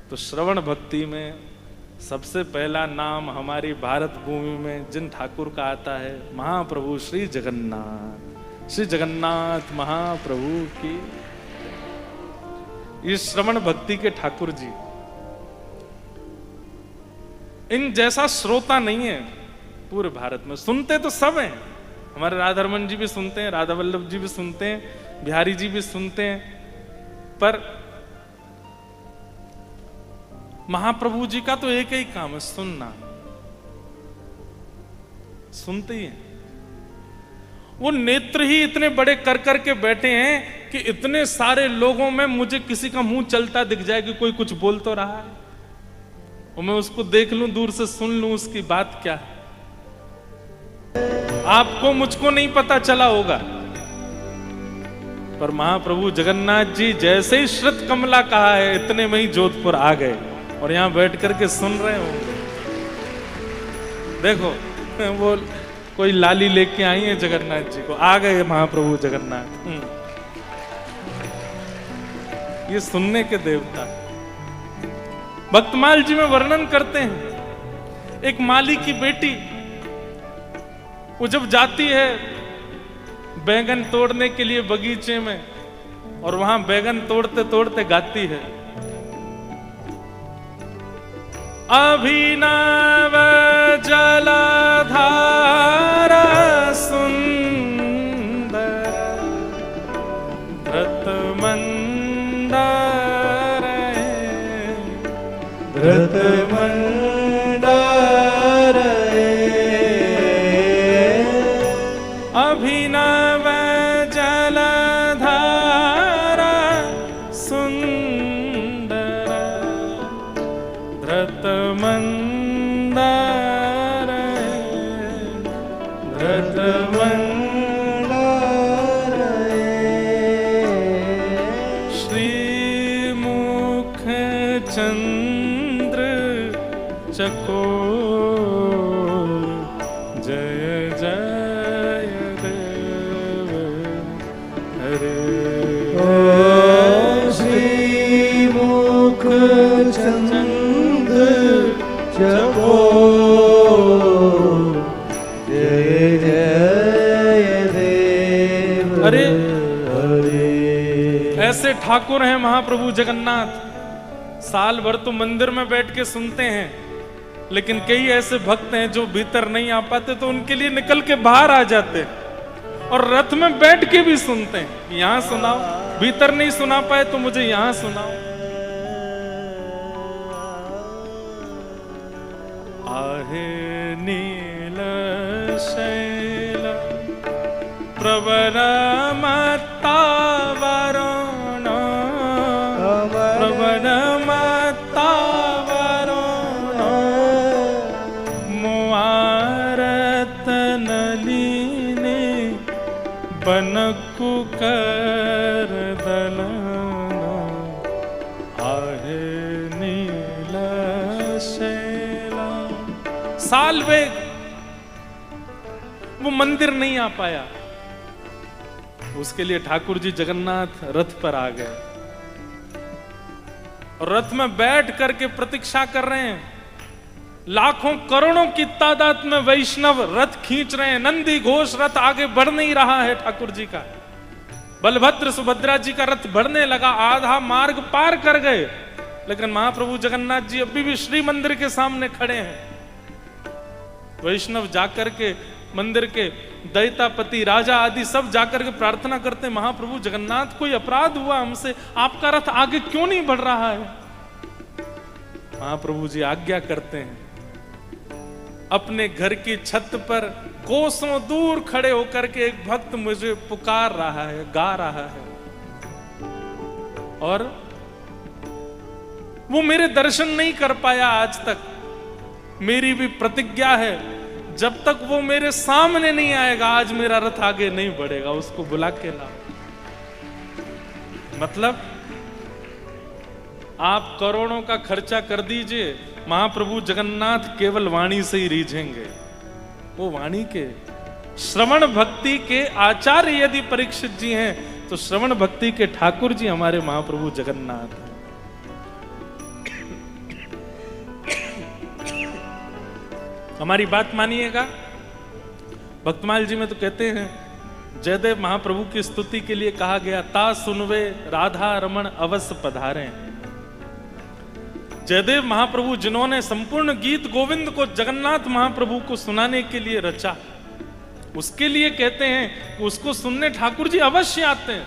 तो श्रवण भक्ति में सबसे पहला नाम हमारी भारत भूमि में जिन ठाकुर का आता है, महाप्रभु श्री जगन्नाथ। श्री जगन्नाथ महाप्रभु की ये श्रवण भक्ति के ठाकुर जी, इन जैसा श्रोता नहीं है पूरे भारत में। सुनते तो सब हैं, हमारे राधारमन जी भी सुनते हैं, राधा वल्लभ जी भी सुनते हैं, बिहारी जी भी सुनते हैं, पर महाप्रभु जी का तो एक ही काम है, सुनना। सुनते ही हैं। वो नेत्र ही इतने बड़े कर करके बैठे हैं कि इतने सारे लोगों में मुझे किसी का मुंह चलता दिख जाए कि कोई कुछ बोल तो रहा है, और मैं उसको देख लूं, दूर से सुन लूं उसकी बात क्या है। आपको मुझको नहीं पता चला होगा, पर महाप्रभु जगन्नाथ जी जैसे ही श्रुत कमला कहा है, इतने में ही जोधपुर आ गए और यहां बैठ करके सुन रहे होंगे। देखो वो कोई लाली लेके आई है जगन्नाथ जी को, आ गए महाप्रभु जगन्नाथ। ये सुनने के देवता। भक्तमाल जी में वर्णन करते हैं, एक माली की बेटी वो जब जाती है बैगन तोड़ने के लिए बगीचे में, और वहां बैगन तोड़ते तोड़ते गाती है, अभिनव जलधारा सुंदर धृत मंदार धृत मंदार अभिनव जलधारा सुंदर धृत मंदार धृत मंदार श्रीमुख चंद्र चकोर जय जय देव हरे। श्रीमुख चंद्र जय जय देव। अरे ऐसे ठाकुर हैं महाप्रभु जगन्नाथ, साल भर तो मंदिर में बैठ के सुनते हैं, लेकिन कई ऐसे भक्त हैं जो भीतर नहीं आ पाते, तो उनके लिए निकल के बाहर आ जाते हैं और रथ में बैठ के भी सुनते हैं। यहां सुनाओ, भीतर नहीं सुना पाए तो मुझे यहां सुनाओ। आहे नील शैल प्रवर मत्ता वरुण प्रवर मत्ता वरुण मुआरत नलिने बनकु कर दलना आहे नील शैला। साल वेग वो मंदिर नहीं आ पाया, उसके लिए ठाकुर जी जगन्नाथ रथ पर आ गए और रथ में बैठ करके प्रतीक्षा कर रहे हैं। लाखों करोड़ों की तादाद में वैष्णव रथ खींच रहे हैं, नंदी घोष रथ आगे बढ़ नहीं रहा है ठाकुर जी का। बलभद्र सुभद्रा जी का रथ बढ़ने लगा, आधा मार्ग पार कर गए, लेकिन महाप्रभु जगन्नाथ जी अभी भी श्री मंदिर के सामने खड़े हैं। वैष्णव जाकर के मंदिर के दैतापति राजा आदि सब जाकर के प्रार्थना करते हैं, महाप्रभु जगन्नाथ कोई अपराध हुआ हमसे, आपका रथ आगे क्यों नहीं बढ़ रहा है। महाप्रभु जी आज्ञा करते हैं, अपने घर की छत पर कोसों दूर खड़े होकर के एक भक्त मुझे पुकार रहा है, गा रहा है, और वो मेरे दर्शन नहीं कर पाया आज तक। मेरी भी प्रतिज्ञा है, जब तक वो मेरे सामने नहीं आएगा आज मेरा रथ आगे नहीं बढ़ेगा, उसको बुला के लाओ। मतलब आप करोड़ों का खर्चा कर दीजिए, महाप्रभु जगन्नाथ केवल वाणी से ही रीझेंगे। वो वाणी के श्रवण भक्ति के आचार्य यदि परीक्षित जी हैं, तो तो श्रवण भक्ति के ठाकुर जी हमारे महाप्रभु जगन्नाथ हैं। हमारी बात मानिएगा। भक्तमाल जी में तो कहते हैं, जयदेव महाप्रभु की स्तुति के लिए कहा गया, ता सुनवे राधा रमण अवश्य पधारे। जयदेव महाप्रभु जिन्होंने संपूर्ण गीत गोविंद को जगन्नाथ महाप्रभु को सुनाने के लिए रचा, उसके लिए कहते हैं कि उसको सुनने ठाकुर जी अवश्य आते हैं।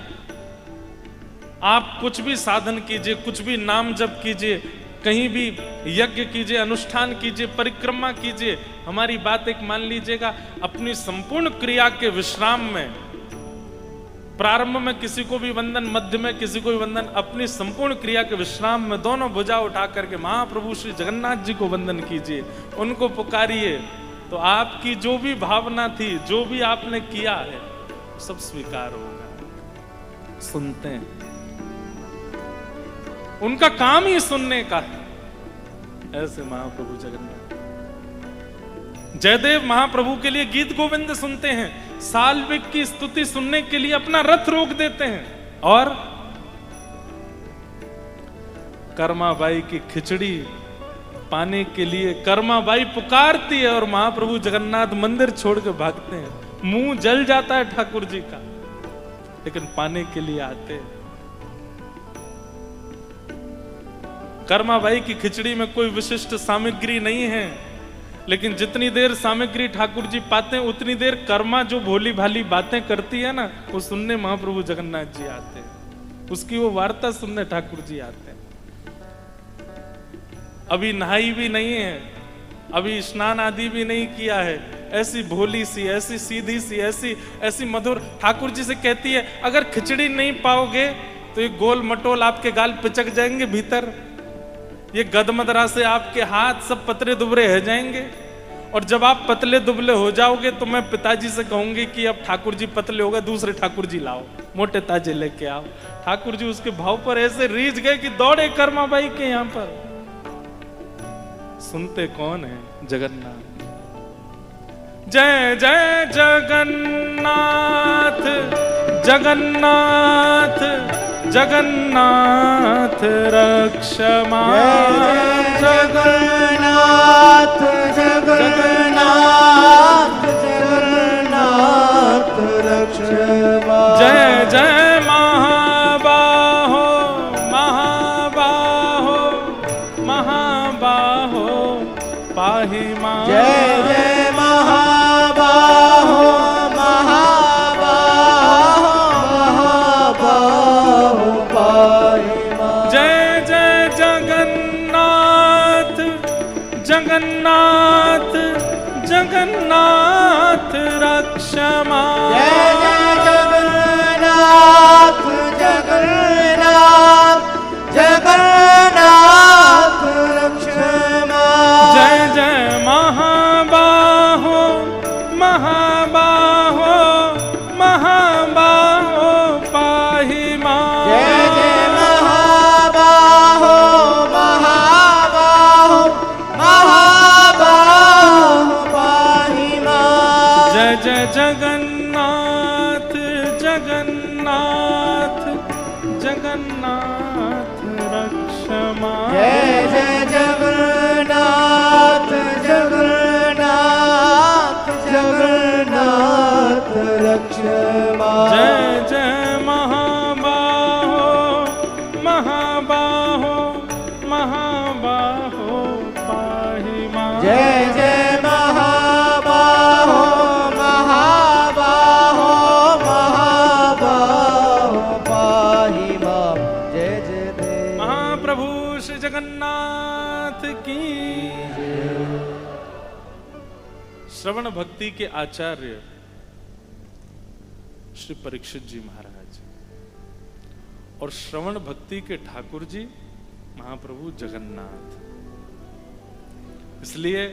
आप कुछ भी साधन कीजिए, कुछ भी नाम जप कीजिए, कहीं भी यज्ञ कीजिए, अनुष्ठान कीजिए, परिक्रमा कीजिए, हमारी बात एक मान लीजिएगा, अपनी संपूर्ण क्रिया के विश्राम में, प्रारंभ में किसी को भी वंदन, मध्य में किसी को भी वंदन, अपनी संपूर्ण क्रिया के विश्राम में दोनों भुजा उठा करके महाप्रभु श्री जगन्नाथ जी को वंदन कीजिए, उनको पुकारिए, तो आपकी जो भी भावना थी, जो भी आपने किया है, सब स्वीकार होगा। सुनते हैं, उनका काम ही सुनने का है। ऐसे महाप्रभु जगन्नाथ जयदेव महाप्रभु के लिए गीत गोविंद सुनते हैं, साल्विक की स्तुति सुनने के लिए अपना रथ रोक देते हैं, और कर्माबाई की खिचड़ी पाने के लिए कर्माबाई पुकारती है और महाप्रभु जगन्नाथ मंदिर छोड़ के भागते हैं। मुंह जल जाता है ठाकुर जी का, लेकिन पाने के लिए आते हैं। कर्माबाई की खिचड़ी में कोई विशिष्ट सामग्री नहीं है, लेकिन जितनी देर सामग्री ठाकुर जी पाते हैं, उतनी देर कर्मा जो भोली भाली बातें करती है ना, वो सुनने महाप्रभु जगन्नाथ जी आते हैं, उसकी वो वार्ता सुनने ठाकुर जी आते हैं। अभी नहाई भी नहीं है, अभी स्नान आदि भी नहीं किया है, ऐसी भोली सी, ऐसी सीधी सी, ऐसी मधुर, ठाकुर जी से कहती है, अगर खिचड़ी नहीं पाओगे तो ये गोल मटोल आपके गाल पिचक जाएंगे भीतर, ये गदमदरा से आपके हाथ सब पतले दुबले हो जाएंगे, और जब आप पतले दुबले हो जाओगे तो मैं पिताजी से कहूंगी कि अब ठाकुर जी पतले हो गए, दूसरे ठाकुर जी लाओ, मोटे ताजे लेके आओ। ठाकुर जी उसके भाव पर ऐसे रीझ गए कि दौड़े कर्माबाई के यहां पर। सुनते कौन है? जगन्नाथ। जय जय जगन्नाथ जगन्नाथ जगन्नाथ रक्षमा, जगन्नाथ जगन्नाथ जगन्नाथ रक्षमा। जय जय महाबाहो महाबाहो महाबाहो पाहि मां। जय जय महाबाहो महाबाहो महाबाहो पाहि मां। जय जय जगन्नाथ जगन्नाथ जगन्नाथ रक्षमा। जय जय जगन्नाथ जगन्नाथ जगन्नाथ रक्षमा। जय जय महाबाहो महाबाहो महाबाहो पाहि मां। जय जय महाबाहो महाबाहो महाबाहो पाहि मां। जय जय जगन्नाथ जगन्नाथ जगन्नाथ रक्षमा। जय जय जगन्नाथ जगन्नाथ जगन्नाथ रक्षमा। जय जय महाबाहो महाबाहो महाबाहो पाहि मां। जय जय महाबाहो महाबाहो महाबाहो पाहि मां। जय जय देव महाप्रभु श्री जगन्नाथ की। श्रवण भक्ति के आचार्य श्री परीक्षित जी महाराज और श्रवण भक्ति के ठाकुर जी महाप्रभु जगन्नाथ। इसलिए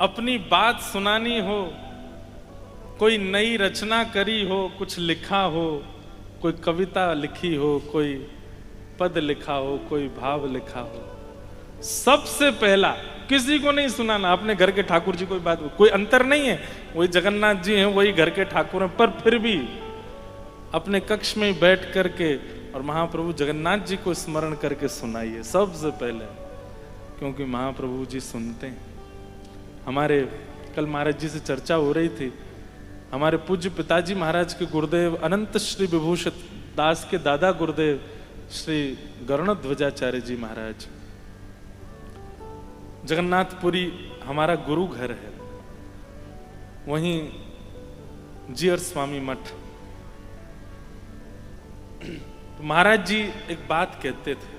अपनी बात सुनानी हो, कोई नई रचना करी हो, कुछ लिखा हो, कोई कविता लिखी हो, कोई पद लिखा हो, कोई भाव लिखा हो, सबसे पहला किसी को नहीं सुनाना, अपने घर के ठाकुर जी कोई बात, कोई अंतर नहीं है, वही जगन्नाथ जी हैं, वही घर के ठाकुर हैं, पर फिर भी अपने कक्ष में बैठ करके और महाप्रभु जगन्नाथ जी को स्मरण करके सुनाइए सबसे पहले, क्योंकि महाप्रभु जी सुनते हैं। हमारे कल महाराज जी से चर्चा हो रही थी, हमारे पूज्य पिताजी महाराज के गुरुदेव अनंत श्री विभूषित दास के दादा गुरुदेव श्री गरुणध्वजाचार्य जी महाराज, जगन्नाथपुरी हमारा गुरु घर है, वहीं जीयर स्वामी मठ। तो महाराज जी एक बात कहते थे,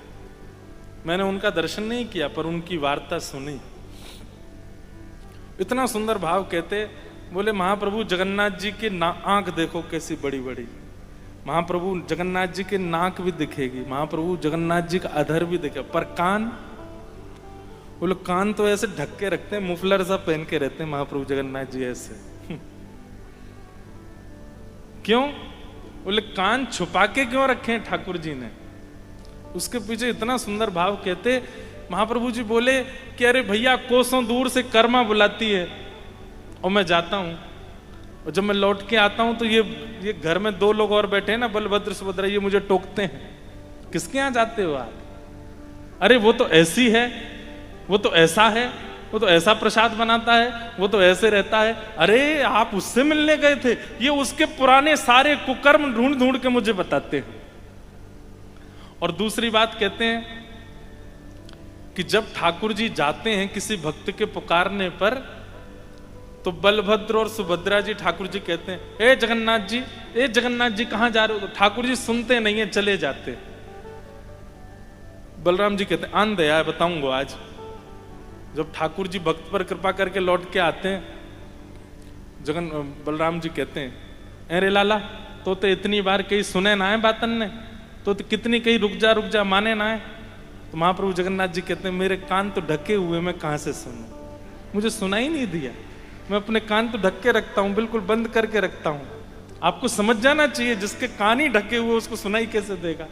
मैंने उनका दर्शन नहीं किया पर उनकी वार्ता सुनी। इतना सुंदर भाव कहते, बोले महाप्रभु जगन्नाथ जी के आंख देखो कैसी बड़ी बड़ी, महाप्रभु जगन्नाथ जी के नाक भी दिखेगी, महाप्रभु जगन्नाथ जी का अधर भी दिखे, पर कान, बोले कान तो ऐसे ढक के रखते हैं, मुफलर सा पहन के रहते हैं महाप्रभु जगन्नाथ जी ऐसे। क्यों? बोले कान छुपा के क्यों रखे हैं ठाकुर जी ने? उसके पीछे इतना सुंदर भाव कहते, महाप्रभु जी बोले कि अरे भैया कोसों दूर से कर्मा बुलाती है और मैं जाता हूं, और जब मैं लौट के आता हूं तो ये घर में दो लोग और बैठे हैं ना, बलभद्र सुभद्रा, ये मुझे टोकते हैं, किसके यहां जाते हो आप? अरे वो तो ऐसी है, वो तो ऐसा है, वो तो ऐसा प्रसाद बनाता है, वो तो ऐसे रहता है। अरे आप उससे मिलने गए थे? ये उसके पुराने सारे कुकर्म ढूंढ ढूंढ के मुझे बताते हैं। और दूसरी बात कहते हैं कि जब ठाकुर जी जाते हैं किसी भक्त के पुकारने पर, तो बलभद्र और सुभद्रा जी ठाकुर जी कहते हैं, ए जगन्नाथ जी कहां जा रहे हो? तो ठाकुर जी सुनते नहीं है, चले जाते। बलराम जी कहते हैं, आन दे यार, बताऊंगा आज। जब ठाकुर जी भक्त पर कृपा करके लौट के आते हैं, बलराम जी कहते हैं, अरे लाला तो इतनी बार कहीं सुने ना है बातन ने, तो कितनी कहीं रुक जा माने ना है। तो महाप्रभु जगन्नाथ जी कहते हैं, मेरे कान तो ढके हुए, मैं कहां से सुनूं, मुझे सुना ही नहीं दिया, मैं अपने कान तो ढक के रखता हूं, बिल्कुल बंद करके रखता हूं। आपको समझ जाना चाहिए, जिसके कान ही ढके हुए उसको सुनाई कैसे देगा?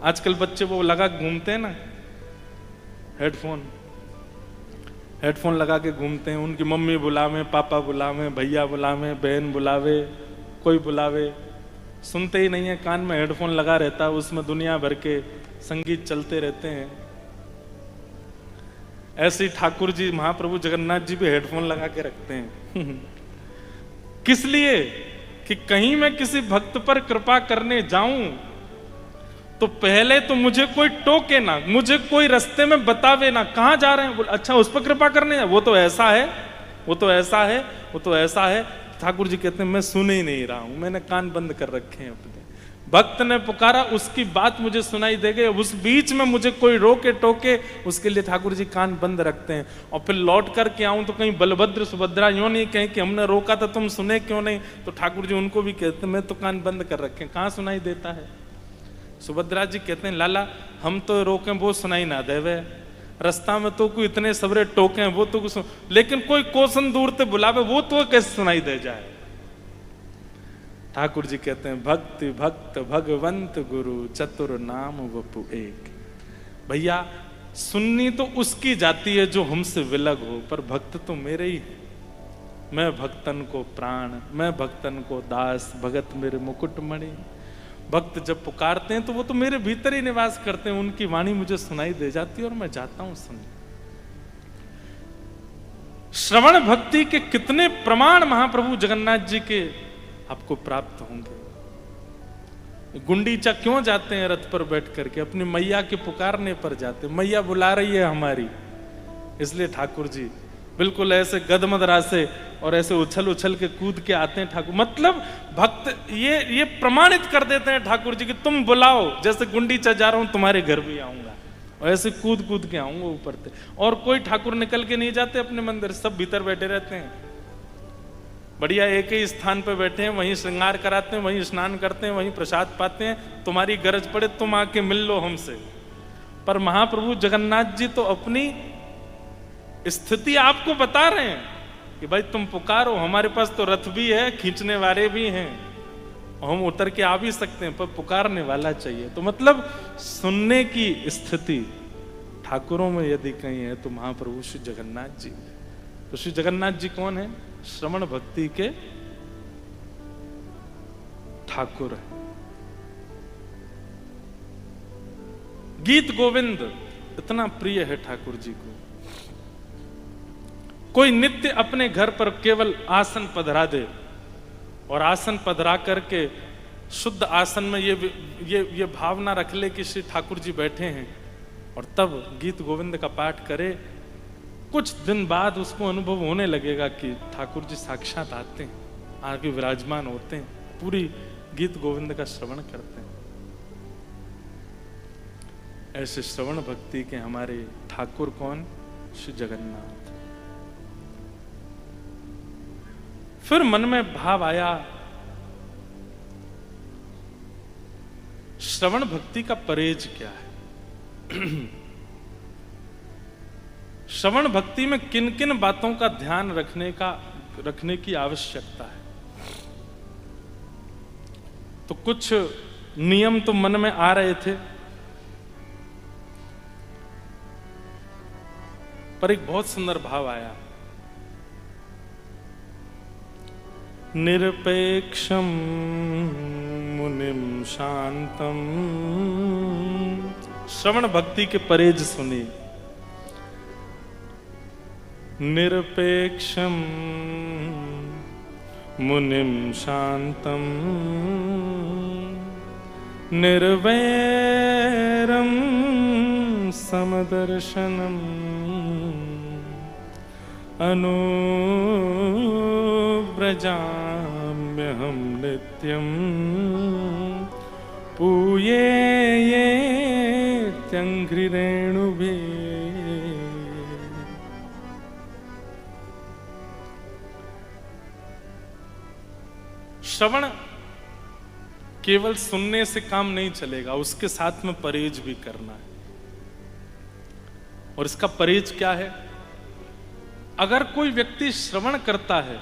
आजकल बच्चे वो लगा घूमते हैं ना, हेडफोन लगा के घूमते हैं, उनकी मम्मी बुलावे, पापा बुलावे, भैया बुलावे, बहन बुलावे, कोई बुलावे, सुनते ही नहीं है, कान में हेडफोन लगा रहता है, उसमें दुनिया भर के संगीत चलते रहते हैं। ऐसे ही ठाकुर जी महाप्रभु जगन्नाथ जी भी हेडफोन लगा के रखते हैं। किस लिए? कि कहीं मैं किसी भक्त पर कृपा करने जाऊं तो पहले तो मुझे कोई टोके ना, मुझे कोई रास्ते में बतावे ना, कहां जा रहे हैं? अच्छा उस पर कृपा करने, वो तो ऐसा है, वो तो ऐसा है, वो तो ऐसा है। ठाकुर जी कहते हैं, मैं सुन ही नहीं रहा हूं, मैंने कान बंद कर रखे हैं अपने। भक्त ने पुकारा, उसकी बात मुझे सुनाई देगी, उस बीच में मुझे कोई रोके टोके, उसके लिए ठाकुर जी कान बंद रखते हैं। और फिर लौट करके आऊं तो कहीं बलभद्र सुभद्रा यूं नहीं कहें कि हमने रोका था तुम सुने क्यों नहीं, तो ठाकुर जी उनको भी कहते हैं, मैं तो कान बंद कर रखे, कहां सुनाई देता है? सुभद्रा जी कहते हैं, लाला हम तो रोके वो सुनाई ना देवे, रास्ता में तो कोई इतने सबरे टोके हैं, वो तो कुछ, लेकिन कोई कोसन दूर से बुलावे वो तो कैसे सुनाई दे जाए? ठाकुर जी कहते हैं, भक्ति भक्त भगवंत गुरु चतुर नाम वपु एक। भैया सुननी तो उसकी जाती है जो हमसे विलग हो, पर भक्त तो मेरे ही है। मैं भक्तन को प्राण, मैं भक्तन को दास, भगत मेरे मुकुटमणि। भक्त जब पुकारते हैं तो वो तो मेरे भीतर ही निवास करते हैं, उनकी वाणी मुझे सुनाई दे जाती है और मैं जाता हूं सुन। श्रवण भक्ति के कितने प्रमाण महाप्रभु जगन्नाथ जी के आपको प्राप्त होंगे। गुंडीचा क्यों जाते हैं रथ पर बैठ करके? अपनी मैया के पुकारने पर जाते, मैया बुला रही है हमारी, इसलिए ठाकुर जी बिल्कुल ऐसे गदमदरा से और ऐसे उछल उछल के कूद के आते हैं ठाकुर। मतलब भक्त ये प्रमाणित कर देते हैं ठाकुर जी कि तुम बुलाओ, जैसे गुंडीचा जा रहा हूं तुम्हारे घर भी आऊंगा, और ऐसे कूद कूद के आऊंगा ऊपर से। और कोई ठाकुर निकल के नहीं जाते अपने मंदिर, सब भीतर बैठे रहते हैं, बढ़िया एक ही स्थान पे बैठे हैं, वहीं श्रृंगार कराते हैं, वहीं स्नान करते हैं, वहीं प्रसाद पाते हैं। तुम्हारी गरज पड़े तुम आके मिल लो हमसे। पर महाप्रभु जगन्नाथ जी तो अपनी स्थिति आपको बता रहे हैं कि भाई तुम पुकारो, हमारे पास तो रथ भी है, खींचने वाले भी हैं, हम उतर के आ भी सकते हैं, पर पुकारने वाला चाहिए। तो मतलब सुनने की स्थिति ठाकुरों में यदि कहीं है तो महाप्रभु श्री जगन्नाथ जी। तो श्री जगन्नाथ जी कौन है? श्रवण भक्ति के ठाकुर है। गीत गोविंद इतना प्रिय है ठाकुर जी को। कोई नित्य अपने घर पर केवल आसन पधरा दे और आसन पधरा करके शुद्ध आसन में ये भावना रख ले कि श्री ठाकुर जी बैठे हैं और तब गीत गोविंद का पाठ करे, कुछ दिन बाद उसको अनुभव होने लगेगा कि ठाकुर जी साक्षात आते हैं, आगे विराजमान होते हैं, पूरी गीत गोविंद का श्रवण करते हैं। ऐसे श्रवण भक्ति के हमारे ठाकुर कौन? श्री जगन्नाथ। फिर मन में भाव आया, श्रवण भक्ति का परहेज क्या है? श्रवण भक्ति में किन किन बातों का ध्यान रखने की आवश्यकता है? तो कुछ नियम तो मन में आ रहे थे, पर एक बहुत सुंदर भाव आया, निरपेक्षम मुनिम शांतम। श्रवण भक्ति के परहेज सुनिए। निरपेक्षम मुनिम शांतम निर्वैरम समदर्शनम अनुव्रजाम्यहं नित्यं पूये ये त्यंघ्रिरेणुभिः। श्रवण केवल सुनने से काम नहीं चलेगा, उसके साथ में परहेज भी करना है। और इसका परहेज क्या है? अगर कोई व्यक्ति श्रवण करता है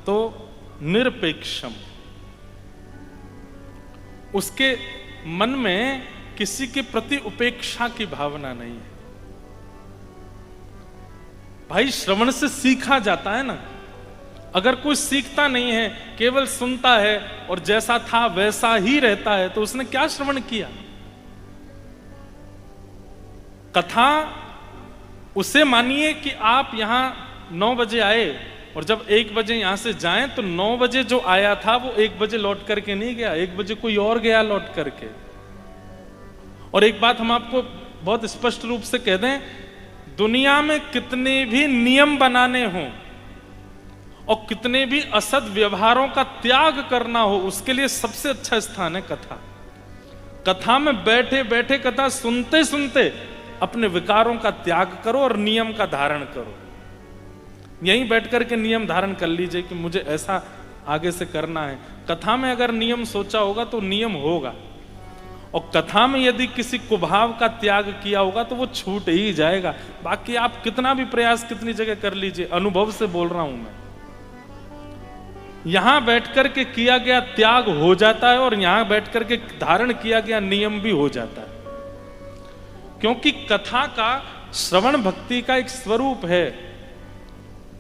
तो निरपेक्षम, उसके मन में किसी के प्रति उपेक्षा की भावना नहीं है। भाई श्रवण से सीखा जाता है ना। अगर कोई सीखता नहीं है, केवल सुनता है और जैसा था वैसा ही रहता है, तो उसने क्या श्रवण किया? कथा उसे मानिए कि आप यहां 9 बजे आए और जब 1 बजे यहां से जाएं तो 9 बजे जो आया था वो 1 बजे लौट करके नहीं गया, 1 बजे कोई और गया लौट करके। और एक बात हम आपको बहुत स्पष्ट रूप से कह दें, दुनिया में कितने भी नियम बनाने हों और कितने भी असद व्यवहारों का त्याग करना हो, उसके लिए सबसे अच्छा स्थान है कथा। कथा में बैठे बैठे, कथा सुनते सुनते अपने विकारों का त्याग करो और नियम का धारण करो। यहीं बैठ करके नियम धारण कर लीजिए कि मुझे ऐसा आगे से करना है। कथा में अगर नियम सोचा होगा तो नियम होगा, और कथा में यदि किसी कुभाव का त्याग किया होगा तो वो छूट ही जाएगा। बाकी आप कितना भी प्रयास कितनी जगह कर लीजिए, अनुभव से बोल रहा हूं मैं, यहां बैठ करके किया गया त्याग हो जाता है और यहां बैठ करके धारण किया गया नियम भी हो जाता है। क्योंकि कथा का, श्रवण भक्ति का एक स्वरूप है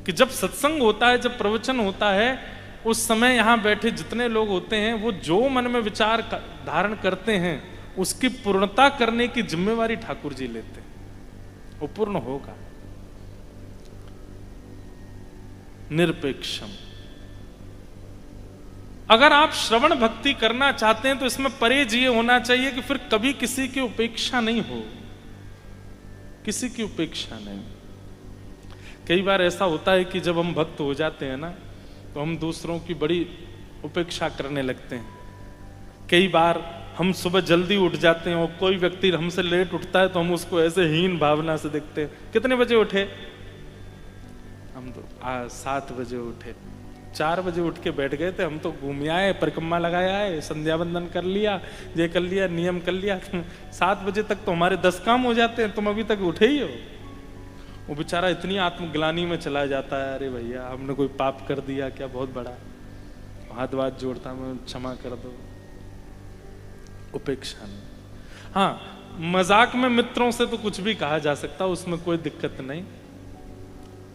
कि जब सत्संग होता है, जब प्रवचन होता है, उस समय यहां बैठे जितने लोग होते हैं वो जो मन में विचार धारण करते हैं उसकी पूर्णता करने की जिम्मेवारी ठाकुर जी लेते हैं। वो पूर्ण होगा। निरपेक्षम। अगर आप श्रवण भक्ति करना चाहते हैं तो इसमें परहेज ये होना चाहिए कि फिर कभी किसी की उपेक्षा नहीं हो, किसी की उपेक्षा नहीं। कई बार ऐसा होता है कि जब हम भक्त हो जाते हैं ना तो हम दूसरों की बड़ी उपेक्षा करने लगते हैं। कई बार हम सुबह जल्दी उठ जाते हैं और कोई व्यक्ति हमसे लेट उठता है तो हम उसको ऐसे हीन भावना से देखते हैं। कितने बजे उठे? हम तो 7 बजे उठे। 4 बजे उठ के बैठ गए थे, हम तो घूम आए, परिक्रमा लगाया है, संध्या बंदन कर लिया, ये कर लिया, नियम कर लिया। 7 बजे तक तो हमारे 10 काम हो जाते हैं, तुम अभी तक उठे ही हो। वो बेचारा इतनी आत्मग्लानि में चला जाता है, अरे भैया हमने कोई पाप कर दिया क्या बहुत बड़ा, हाथ वाथ जोड़ता मैं, क्षमा कर दो। उपेक्षा नहीं। हाँ, मजाक में मित्रों से तो कुछ भी कहा जा सकता, उसमें कोई दिक्कत नहीं।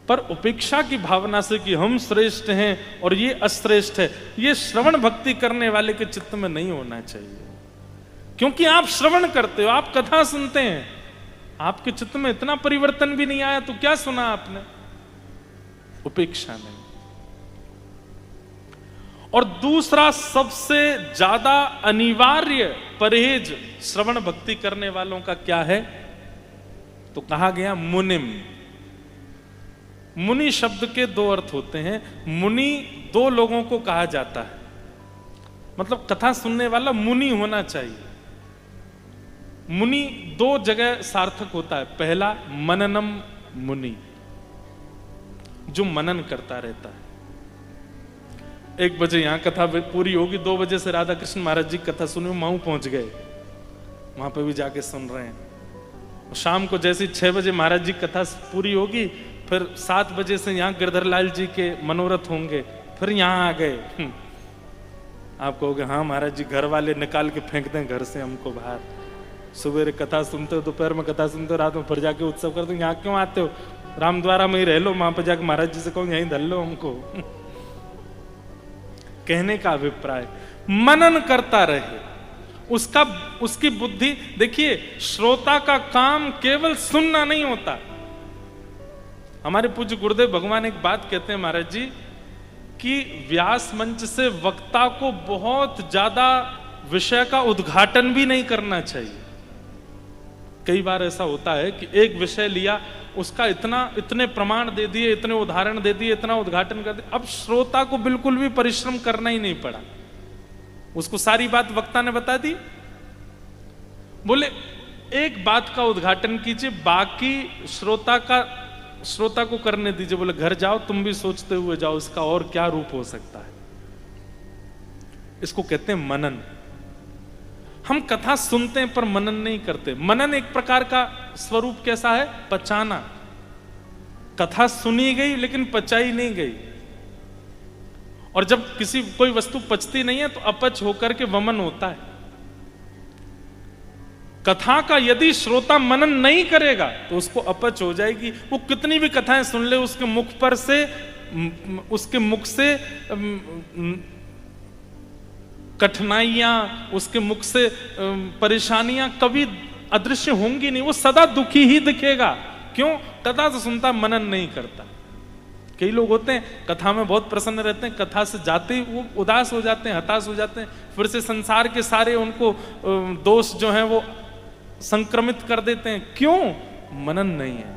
पर उपेक्षा की भावना से कि हम श्रेष्ठ हैं और ये अश्रेष्ठ है, ये श्रवण भक्ति करने वाले के चित्त में नहीं होना चाहिए। क्योंकि आप श्रवण करते हो, आप कथा सुनते हैं, आपके चित्त में इतना परिवर्तन भी नहीं आया तो क्या सुना आपने? उपेक्षा नहीं। और दूसरा सबसे ज्यादा अनिवार्य परहेज श्रवण भक्ति करने वालों का क्या है? तो कहा गया मुनिम। मुनि शब्द के दो अर्थ होते हैं। मुनि दो लोगों को कहा जाता है, मतलब कथा सुनने वाला मुनि होना चाहिए। मुनि दो जगह सार्थक होता है। पहला मननम मुनि, जो मनन करता रहता है। 1 बजे यहां कथा पूरी होगी, 2 बजे से राधा कृष्ण महाराज जी कथा सुने माऊ पहुंच गए, वहां पे भी जाके सुन रहे हैं। शाम को जैसे 6 बजे महाराज जी कथा पूरी होगी, फिर 7 बजे से यहाँ गिरधर लाल जी के मनोरथ होंगे, फिर यहाँ आ गए। आप कहोगे हाँ महाराज जी घर वाले निकाल के फेंक दें घर से हमको बाहर। सुबह कथा सुनते हो, दोपहर में कथा सुनते हो, रात में फिर जाके उत्सव करते हो, यहाँ क्यों आते हो? रामद्वारा में ही रह लो, वहां पर जाके महाराज जी से कहो यहीं धल लो हमको। कहने का अभिप्राय मनन करता रहे, उसकी बुद्धि। देखिए श्रोता का काम केवल सुनना नहीं होता। हमारे पूज्य गुरुदेव भगवान एक बात कहते हैं महाराज जी कि व्यास मंच से वक्ता को बहुत ज्यादा विषय का उद्घाटन भी नहीं करना चाहिए। कई बार ऐसा होता है कि एक विषय लिया, उसका इतने प्रमाण दे दिए, इतने उदाहरण दे दिए, इतना उद्घाटन कर दिया, अब श्रोता को बिल्कुल भी परिश्रम करना ही नहीं पड़ा, उसको सारी बात वक्ता ने बता दी। बोले एक बात का उद्घाटन कीजिए, बाकी श्रोता को करने दीजिए। बोले घर जाओ तुम भी सोचते हुए जाओ इसका और क्या रूप हो सकता है। इसको कहते हैं मनन। हम कथा सुनते हैं पर मनन नहीं करते। मनन एक प्रकार का स्वरूप कैसा है? पचाना। कथा सुनी गई लेकिन पचाई नहीं गई। और जब कोई वस्तु पचती नहीं है तो अपच होकर के वमन होता है। कथा का यदि श्रोता मनन नहीं करेगा तो उसको अपच हो जाएगी। वो कितनी भी कथाएं सुन ले, उसके मुख से कठिनाइयां, उसके मुख से परेशानियां कभी अदृश्य होंगी नहीं। वो सदा दुखी ही दिखेगा। क्यों? कथा तो सुनता, मनन नहीं करता। कई लोग होते हैं कथा में बहुत प्रसन्न रहते हैं, कथा से जाते ही वो उदास हो जाते हैं, हताश हो जाते हैं, फिर से संसार के सारे उनको दोष जो हैं वो संक्रमित कर देते हैं। क्यों? मनन नहीं है।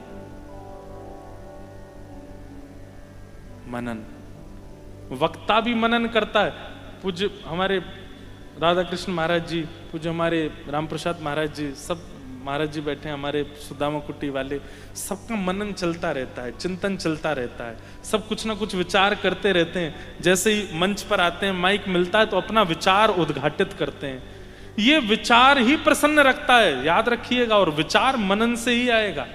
मनन, वक्ता भी मनन करता है। पूज्य हमारे राधा कृष्ण महाराज जी, पूज्य हमारे राम प्रसाद महाराज जी, सब महाराज जी बैठे हैं, हमारे सुदामा कुटी वाले, सबका मनन चलता रहता है, चिंतन चलता रहता है। सब कुछ ना कुछ विचार करते रहते हैं। जैसे ही मंच पर आते हैं, माइक मिलता है तो अपना विचार उद्घाटित करते हैं। ये विचार ही प्रसन्न रखता है, याद रखिएगा। और विचार मनन से ही आएगा।